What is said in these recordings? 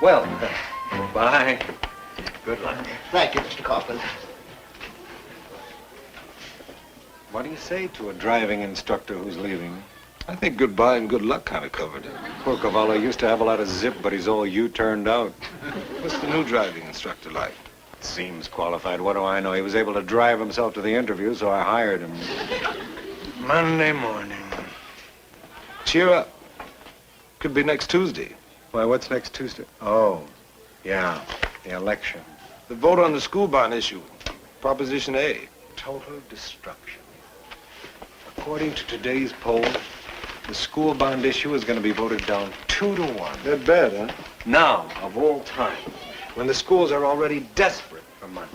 Well, goodbye. Good luck. Thank you, Mr. Kaufman. What do you say to a driving instructor who's leaving? I think goodbye and good luck kind of covered it. Poor Cavallo used to have a lot of zip, but he's all U-turned out. What's the new driving instructor like? Seems qualified. What do I know? He was able to drive himself to the interview, so I hired him. Monday morning. Cheer up. Could be next Tuesday. Why, what's next Tuesday? Oh, yeah, the election. The vote on the school bond issue. Proposition A. Total destruction. According to today's poll, the school bond issue is going to be voted down 2-1. That bad, huh? Now, of all time, when the schools are already desperate for money.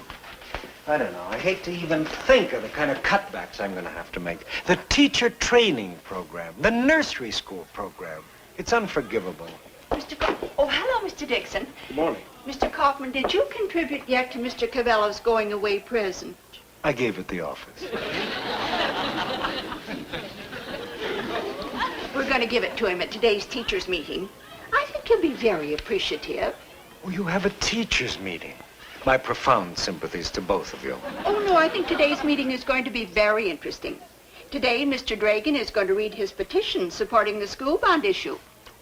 I don't know. I hate to even think of the kind of cutbacks I'm going to have to make. The teacher training program, the nursery school program. It's unforgivable. Oh, hello, Mr. Dixon. Good morning. Mr. Kaufman, did you contribute yet to Mr. Cavallo's going away present? I gave it the office. We're going to give it to him at today's teachers' meeting. I think he'll be very appreciative. Oh, you have a teachers' meeting. My profound sympathies to both of you. Oh, no, I think today's meeting is going to be very interesting. Today, Mr. Dragan is going to read his petition supporting the school bond issue.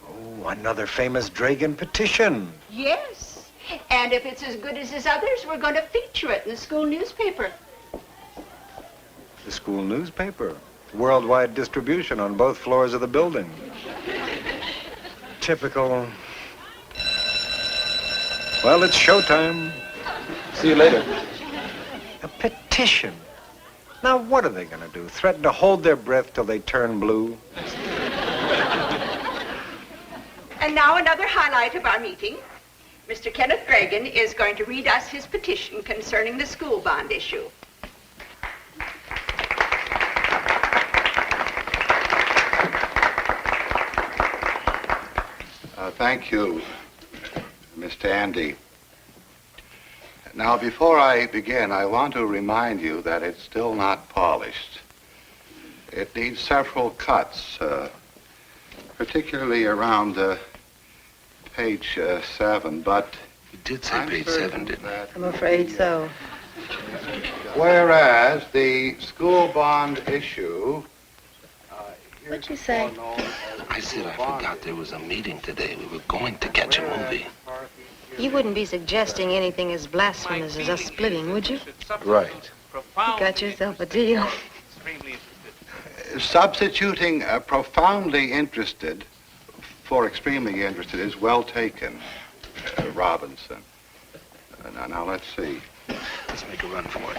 Oh, another famous Dragan petition. Yes. And if it's as good as his others, we're going to feature it in the school newspaper. The school newspaper. Worldwide distribution on both floors of the building. Typical. Well, it's showtime. See you later. A petition. Now, what are they going to do? Threaten to hold their breath till they turn blue? And now another highlight of our meeting. Mr. Kenneth Dragan is going to read us his petition concerning the school bond issue. Thank you, Mr. Andy. Now, before I begin, I want to remind you that it's still not polished. It needs several cuts, particularly around page 7, but... You did say page 7, didn't you? I'm afraid so. Whereas the school bond issue... What'd you say? I said I forgot there was a meeting today. We were going to catch a movie. You wouldn't be suggesting anything as blasphemous as us splitting, would you? Right. You got yourself a deal. Substituting profoundly interested for extremely interested is well taken, Robinson. Now, let's see. Let's make a run for it.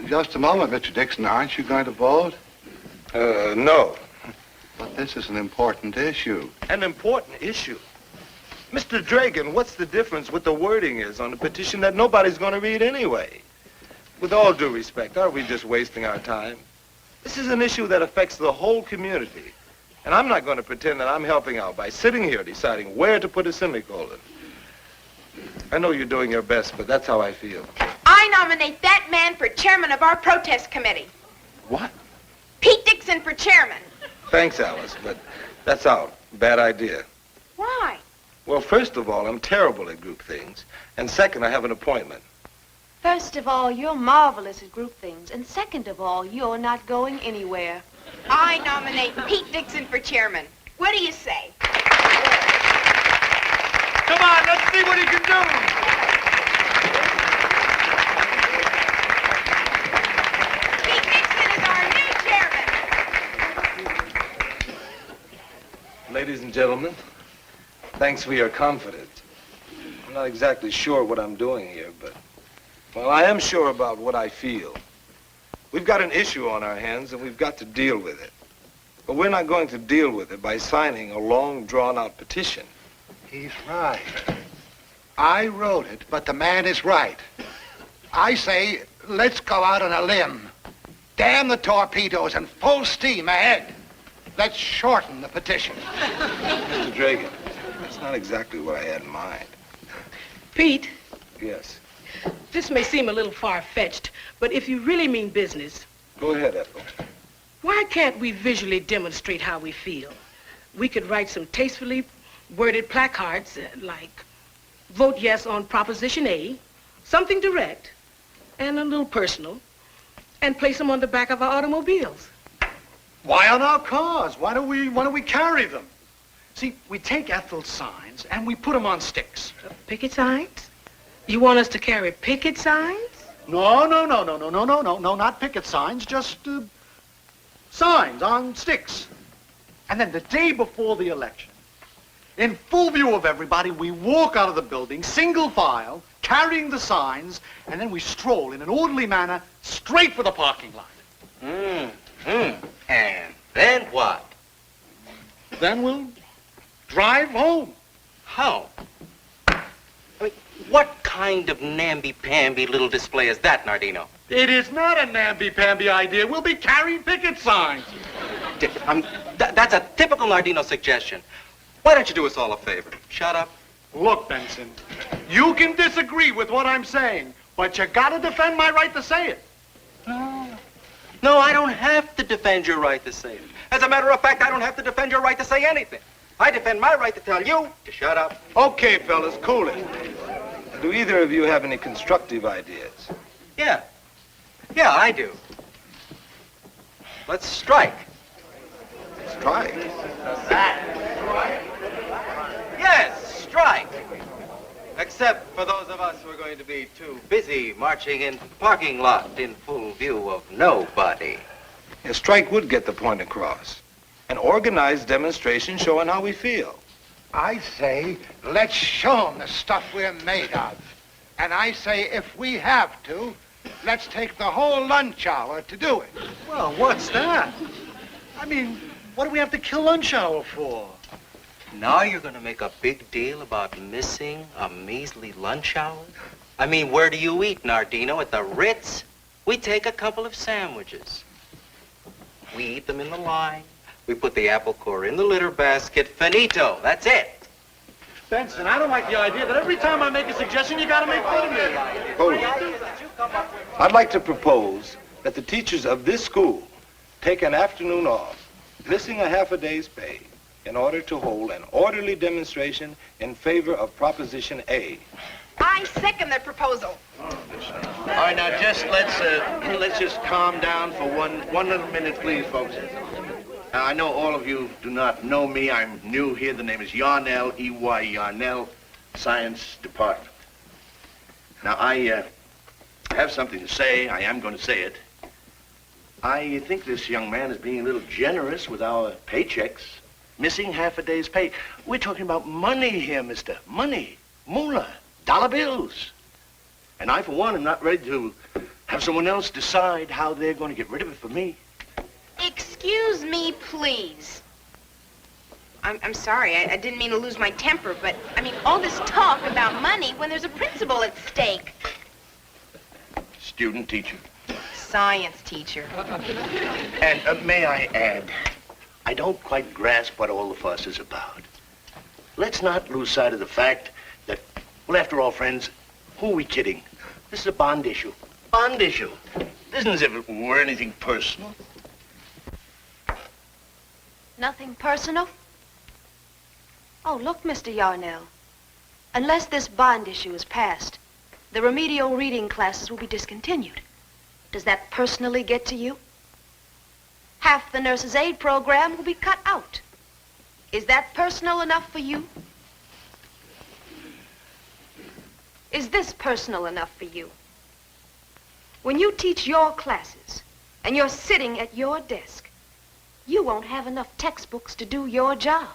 Just a moment, Mr. Dixon. Aren't you going to vote? No. But this is an important issue. An important issue? Mr. Dragan, what's the difference what the wording is on a petition that nobody's going to read anyway? With all due respect, aren't we just wasting our time? This is an issue that affects the whole community. And I'm not going to pretend that I'm helping out by sitting here deciding where to put a semicolon. I know you're doing your best, but that's how I feel. I nominate that man for chairman of our protest committee. What? Pete Dixon for chairman. Thanks, Alice, but that's out. Bad idea. Why? Well, first of all, I'm terrible at group things. And second, I have an appointment. First of all, you're marvelous at group things. And second of all, you're not going anywhere. I nominate Pete Dixon for chairman. What do you say? Come on, let's see what he can do. Pete Dixon is our new chairman. Ladies and gentlemen, thanks for your confidence. I'm not exactly sure what I'm doing here, but, well, I am sure about what I feel. We've got an issue on our hands, and we've got to deal with it. But we're not going to deal with it by signing a long, drawn-out petition. He's right. I wrote it, but the man is right. I say, let's go out on a limb. Damn the torpedoes and full steam ahead. Let's shorten the petition. Mr. Dragan, that's not exactly what I had in mind. Pete, Yes. this may seem a little far-fetched, but if you really mean business, Go ahead, Ethel. why can't we visually demonstrate how we feel? We could write some tastefully worded placards like, vote yes on Proposition A, something direct, and a little personal, and place them on the back of our automobiles. Why on our cars? Why don't we carry them? See, we take Ethel's signs and we put them on sticks. Picket signs? You want us to carry picket signs? No, not picket signs, just signs on sticks. And then the day before the election, in full view of everybody, we walk out of the building, single file, carrying the signs, and then we stroll in an orderly manner straight for the parking lot. And then what? Then we'll drive home. How? I mean, what kind of namby-pamby little display is that, Nardino? It is not a namby-pamby idea. We'll be carrying picket signs. That's a typical Nardino suggestion. Why don't you do us all a favor? Shut up. Look, Benson, you can disagree with what I'm saying, but you gotta defend my right to say it. No, I don't have to defend your right to say it. As a matter of fact, I don't have to defend your right to say anything. I defend my right to tell you to shut up. Okay, fellas, cool it. Do either of you have any constructive ideas? Yeah, I do. Let's strike. Strike. Yes, strike. Except for those of us who are going to be too busy marching in the parking lot in full view of nobody. A strike would get the point across. An organized demonstration showing how we feel. I say, let's show them the stuff we're made of. And I say, if we have to, let's take the whole lunch hour to do it. Well, what's that? I mean, what do we have to kill lunch hour for? Now you're going to make a big deal about missing a measly lunch hour? I mean, where do you eat, Nardino? At the Ritz? We take a couple of sandwiches. We eat them in the line. We put the apple core in the litter basket. Finito. That's it. Benson, I don't like the idea that every time I make a suggestion, you gotta make fun of me. Hold it. I'd like to propose that the teachers of this school take an afternoon off, missing a half a day's pay, in order to hold an orderly demonstration in favor of Proposition A. I second the proposal. All right, now let's just calm down for one little minute, please, folks. Now, I know all of you do not know me. I'm new here. The name is Yarnell, E.Y. Yarnell, Science Department. Now, I have something to say. I am going to say it. I think this young man is being a little generous with our paychecks. Missing half a day's pay. We're talking about money here, mister. Money. Moolah. Dollar bills. And I, for one, am not ready to have someone else decide how they're going to get rid of it for me. Excuse me, please. I'm sorry. I didn't mean to lose my temper, but, I mean, all this talk about money when there's a principle at stake. Student teacher. Science teacher. And may I add, I don't quite grasp what all the fuss is about. Let's not lose sight of the fact that, well, after all, friends, who are we kidding? This is a bond issue. Bond issue. It isn't as if it were anything personal. Nothing personal? Oh, look, Mr. Yarnell. Unless this bond issue is passed, the remedial reading classes will be discontinued. Does that personally get to you? Half the nurse's aid program will be cut out. Is that personal enough for you? Is this personal enough for you? When you teach your classes and you're sitting at your desk, you won't have enough textbooks to do your job.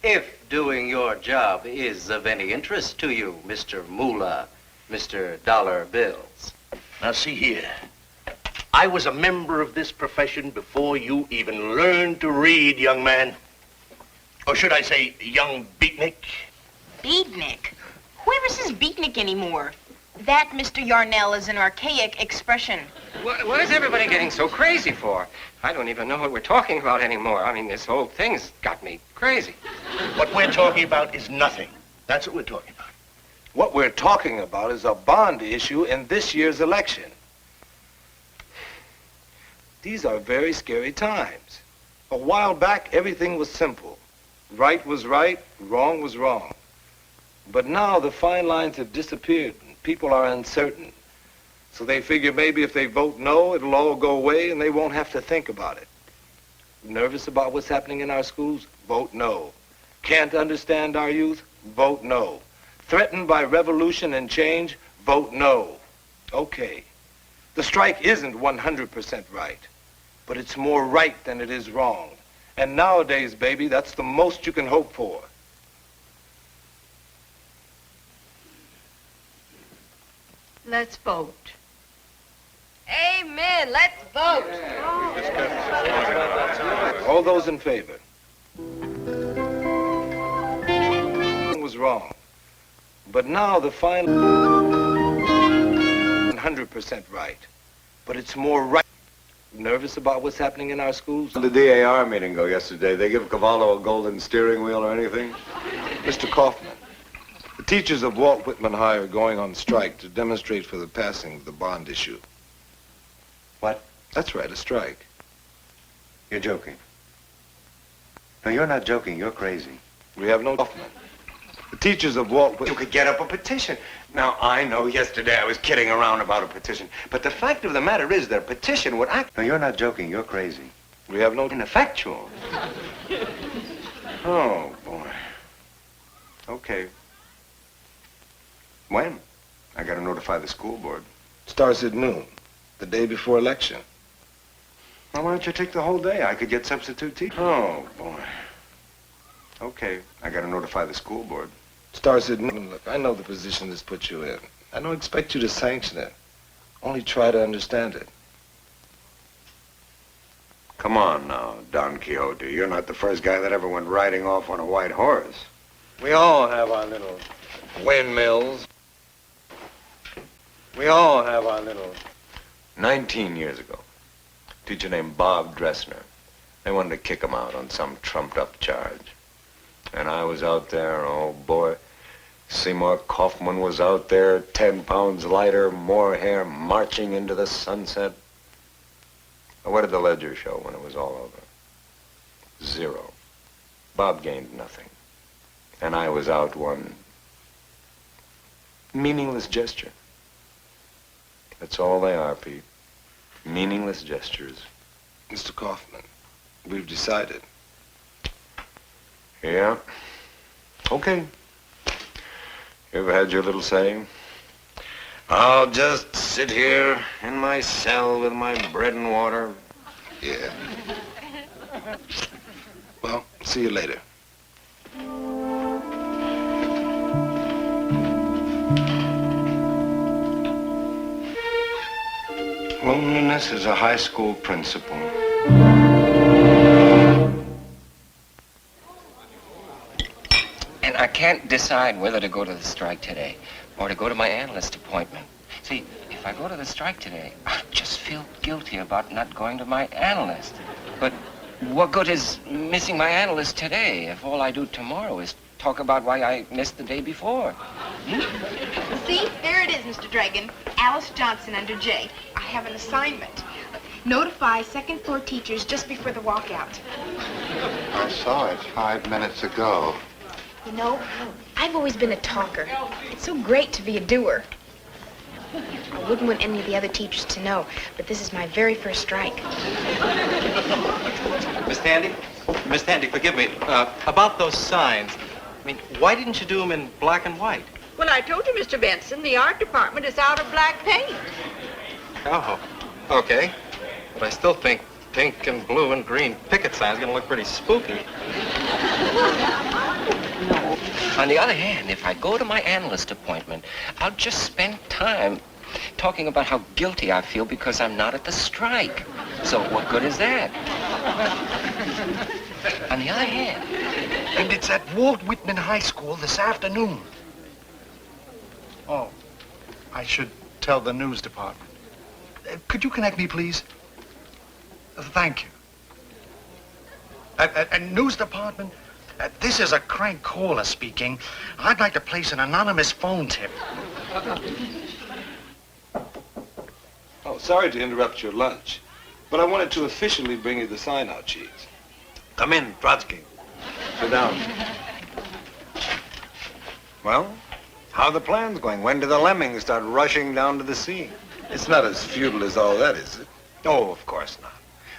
If doing your job is of any interest to you, Mr. Moolah, Mr. Dollar Bills. Now, see here. I was a member of this profession before you even learned to read, young man. Or should I say, young beatnik? Beatnik? Who ever says beatnik anymore? That, Mr. Yarnell, is an archaic expression. What is everybody getting so crazy for? I don't even know what we're talking about anymore. I mean, this whole thing's got me crazy. What we're talking about is nothing. That's what we're talking about. What we're talking about is a bond issue in this year's election. These are very scary times. A while back, everything was simple. Right was right, wrong was wrong. But now the fine lines have disappeared and people are uncertain. So they figure maybe if they vote no, it'll all go away and they won't have to think about it. Nervous about what's happening in our schools? Vote no. Can't understand our youth? Vote no. Threatened by revolution and change? Vote no. Okay. The strike isn't 100% right, but it's more right than it is wrong. And nowadays, baby, that's the most you can hope for. Let's vote. Amen. Let's vote. All those in favor? Was wrong. But now the final 100% right. But it's more right. Nervous about what's happening in our schools? How did the DAR meeting go yesterday? They give Cavallo a golden steering wheel or anything? Mr. Kaufman, the teachers of Walt Whitman High are going on strike to demonstrate for the passing of the bond issue. What? That's right, a strike. You're joking. No, you're not joking. You're crazy. We have no Kaufman. The teachers of Walt Whitman... You could get up a petition. Now, I know yesterday I was kidding around about a petition, but the fact of the matter is that a petition would act... No, you're not joking. You're crazy. We have no... Ineffectual. Oh, boy. Okay. When? I gotta notify the school board. Starts at noon, the day before election. Well, why don't you take the whole day? I could get substitute teachers. Oh, boy. Okay, I gotta notify the school board. Starts at noon. Look, I know the position this puts you in. I don't expect you to sanction it. Only try to understand it. Come on now, Don Quixote. You're not the first guy that ever went riding off on a white horse. We all have our little windmills. We all have our little... 19 years ago, a teacher named Bob Dressner. They wanted to kick him out on some trumped-up charge. And I was out there, oh boy. Seymour Kaufman was out there, 10 pounds lighter, more hair, marching into the sunset. What did the ledger show when it was all over? 0. Bob gained nothing. And I was out one meaningless gesture. That's all they are, Pete. Meaningless gestures. Mr. Kaufman, we've decided. Yeah. Okay. You've had your little say. I'll just sit here in my cell with my bread and water. Yeah. Well, see you later. Loneliness is a high school principal. And I can't decide whether to go to the strike today or to go to my analyst appointment. See, if I go to the strike today, I just feel guilty about not going to my analyst. But what good is missing my analyst today if all I do tomorrow is talk about why I missed the day before? See, there it is, Mr. Dragon. Alice Johnson under J. I have an assignment. Notify second floor teachers just before the walkout. I saw it 5 minutes ago. You know, I've always been a talker. It's so great to be a doer. I wouldn't want any of the other teachers to know, but this is my very first strike. Miss Tandy? Miss Tandy, forgive me. About those signs, I mean, why didn't you do them in black and white? Well, I told you, Mr. Benson, the art department is out of black paint. Oh, okay. But I still think pink and blue and green picket signs gonna look pretty spooky. On the other hand, if I go to my analyst appointment, I'll just spend time talking about how guilty I feel because I'm not at the strike. So what good is that? On the other hand... And it's at Walt Whitman High School this afternoon. Oh, I should tell the news department. Could you connect me, please? Thank you. News department, this is a crank caller speaking. I'd like to place an anonymous phone tip. Oh, sorry to interrupt your lunch, but I wanted to officially bring you the sign-out sheets. Come in, Trotsky. Sit down. Well, how are the plans going? When do the lemmings start rushing down to the sea? It's not as futile as all that, is it? Oh, of course not.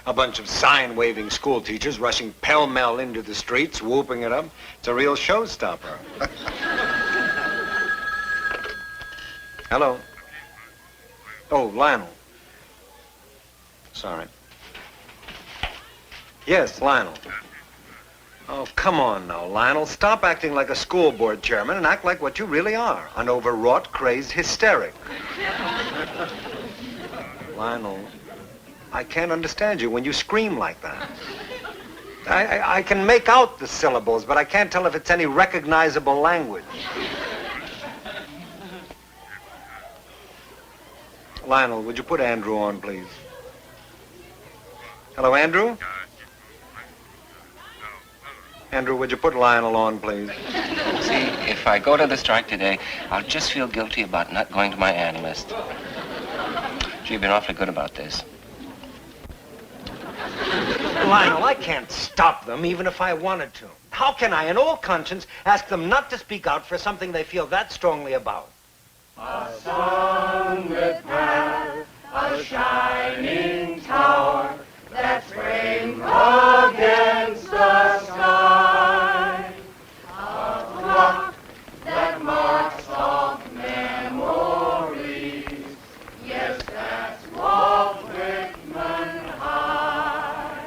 A bunch of sign-waving school teachers rushing pell-mell into the streets, whooping it up. It's a real showstopper. Hello. Oh, Lionel. Sorry. Yes, Lionel. Oh, come on now, Lionel. Stop acting like a school board chairman and act like what you really are, an overwrought, crazed hysteric. Lionel, I can't understand you when you scream like that. I can make out the syllables, but I can't tell if it's any recognizable language. Lionel, would you put Andrew on, please? Hello, Andrew? Andrew, would you put Lionel on, please? See, if I go to the strike today, I'll just feel guilty about not going to my analyst. Gee, you've been awfully good about this. Lionel, I can't stop them, even if I wanted to. How can I, in all conscience, ask them not to speak out for something they feel that strongly about? A sunlit path, a shining tower that's framed against the sky. A clock that marks off memories. Yes, that's Walt Whitman High.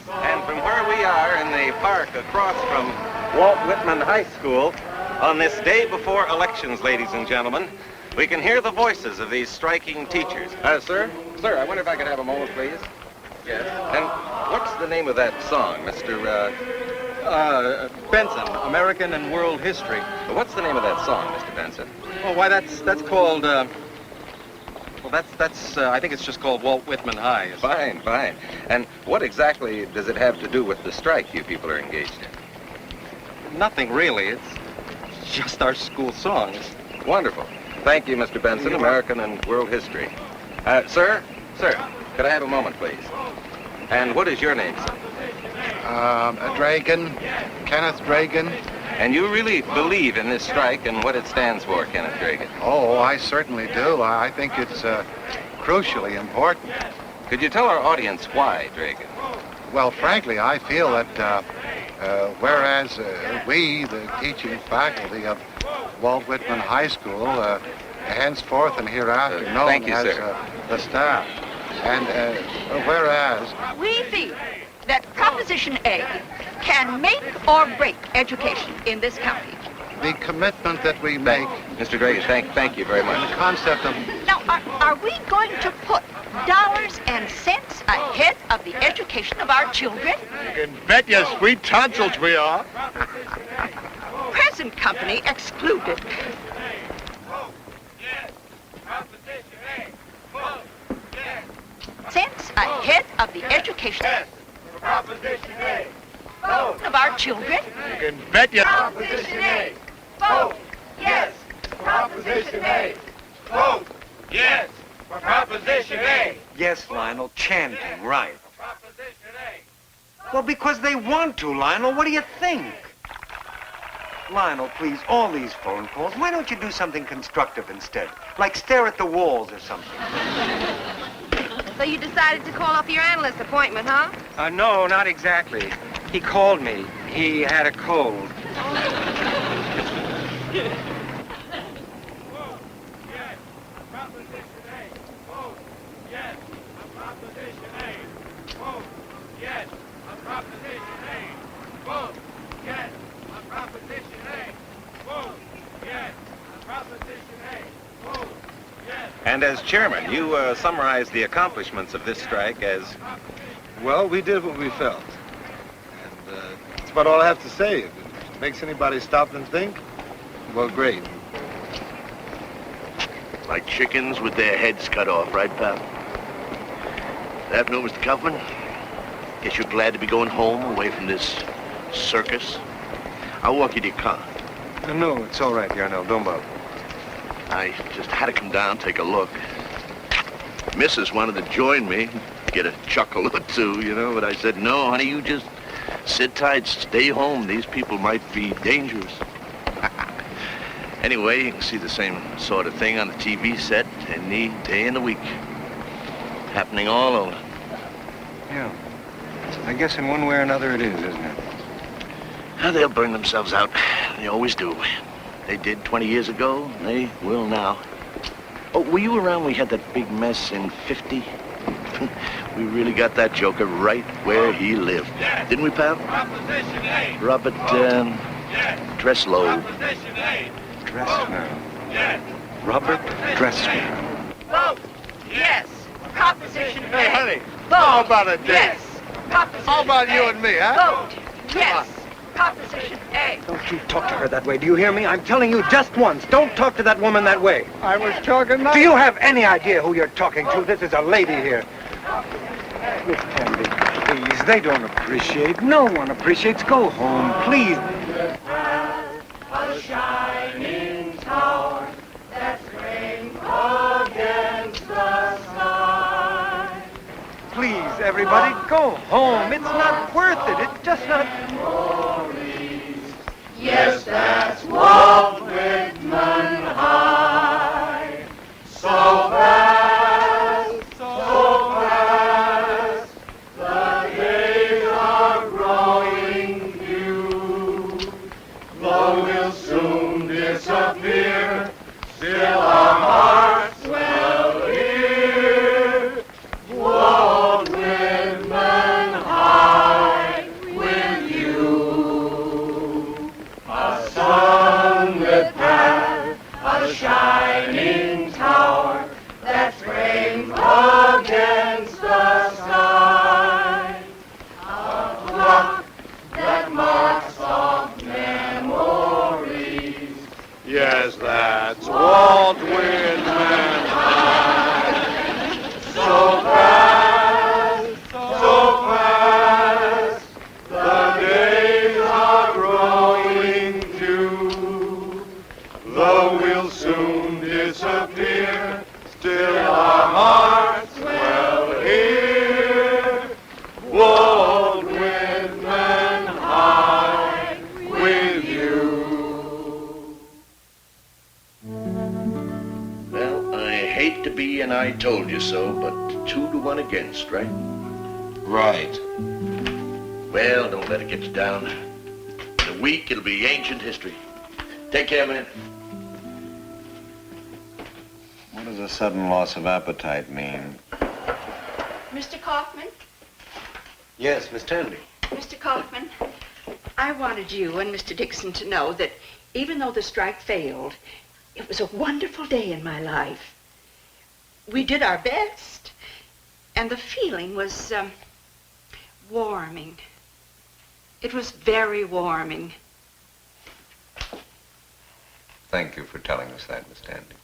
And from where we are in the park across from Walt Whitman High School, on this day before elections, ladies and gentlemen, we can hear the voices of these striking teachers. Sir, I wonder if I could have a moment, please. Yes. And what's the name of that song, Mr. Benson, American and World History? What's the name of that song, Mr. Benson? Oh, why, that's called, well, that's I think it's just called Walt Whitman High. Fine, fine. And what exactly does it have to do with the strike you people are engaged in? Nothing, really. It's just our school songs. Wonderful. Thank you, Mr. Benson, American and World History. Sir, could I have a moment, please? And what is your name, sir? Dragan, Kenneth Dragan. And you really believe in this strike and what it stands for, Kenneth Dragan? Oh, I certainly do. I think it's crucially important. Could you tell our audience why, Dragan? Well, frankly, I feel that whereas we, the teaching faculty of Walt Whitman High School, henceforth and hereafter known as the staff, and whereas... We feel that Proposition A can make or break education in this county. The commitment that we make... Mr. Dragan, thank you very much. The concept of... Now, are we going to put dollars and cents ahead of the education of our children? You can bet your sweet tonsils we are. Present company excluded. Cents ahead of the education. Proposition A. Vote. Of our children? You can bet you. Proposition A. Vote. Yes. Proposition A. Vote. Yes. For Proposition A. Yes, Lionel, chanting, right. Well, because they want to, Lionel. What do you think? Lionel, please, all these phone calls, why don't you do something constructive instead? Like stare at the walls or something. So you decided to call off your analyst appointment, huh? No, not exactly. He called me. He had a cold. And as chairman, you summarized the accomplishments of this strike as... Well, we did what we felt. And that's about all I have to say. If it makes anybody stop and think, well, great. Like chickens with their heads cut off, right, pal? Afternoon, Mr. Kaufman. Guess you're glad to be going home away from this circus. I'll walk you to your car. No, it's all right, Yarnell. Don't bother. I just had to come down, take a look. Mrs. wanted to join me, get a chuckle or two, you know, but I said, no, honey, you just sit tight, stay home. These people might be dangerous. Anyway, you can see the same sort of thing on the TV set any day in the week. Happening all over. Yeah. I guess in one way or another it is, isn't it? They'll burn themselves out. They always do. They did 20 years ago. They will now. Oh, were you around when we had that big mess in 50? We really got that joker right where he lived. Yes. Didn't we, pal? Proposition A. Robert, Dresslow. Proposition A. Dressner. Yes. Robert Dressner. Vote. Yes. Proposition A. Hey, honey. Vote. How about a date? Yes. Proposition How about A. you and me, huh? Vote. Yes. Proposition A. Don't you talk to her that way. Do you hear me? I'm telling you just once. Don't talk to that woman that way. I was talking now. Do you have any idea who you're talking to? This is a lady here. Look, Candy, please. They don't appreciate. No one appreciates. Go home, please. A shining tower that framed against the sky. Please, everybody, go home. It's not worth it. It's just not... Yes, that's Walt Whitman High. So fast, so fast, the days are growing few. Though we'll soon disappear, still our hearts will hear. Walt Whitman High with you. A sunlit path, a shining tower that's framed against the sky. A clock that marks off memories. Yes, that's Walt Whitman High. So fast, so fast, the days are growing few. Though we'll soon disappear, still our hearts will hear. Walt Whitman High with you. Well, I hate to be an I told you so, but 2-1 against, right? Right. Well, don't let it get you down. In a week, it'll be ancient history. Take care, man. What does a sudden loss of appetite mean? Mr. Kaufman? Yes, Miss Tandy. Mr. Kaufman, I wanted you and Mr. Dixon to know that even though the strike failed, it was a wonderful day in my life. We did our best, and the feeling was warming. It was very warming. Thank you for telling us that, Miss Tandy.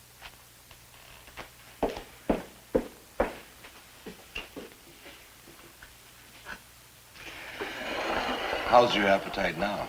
How's your appetite now?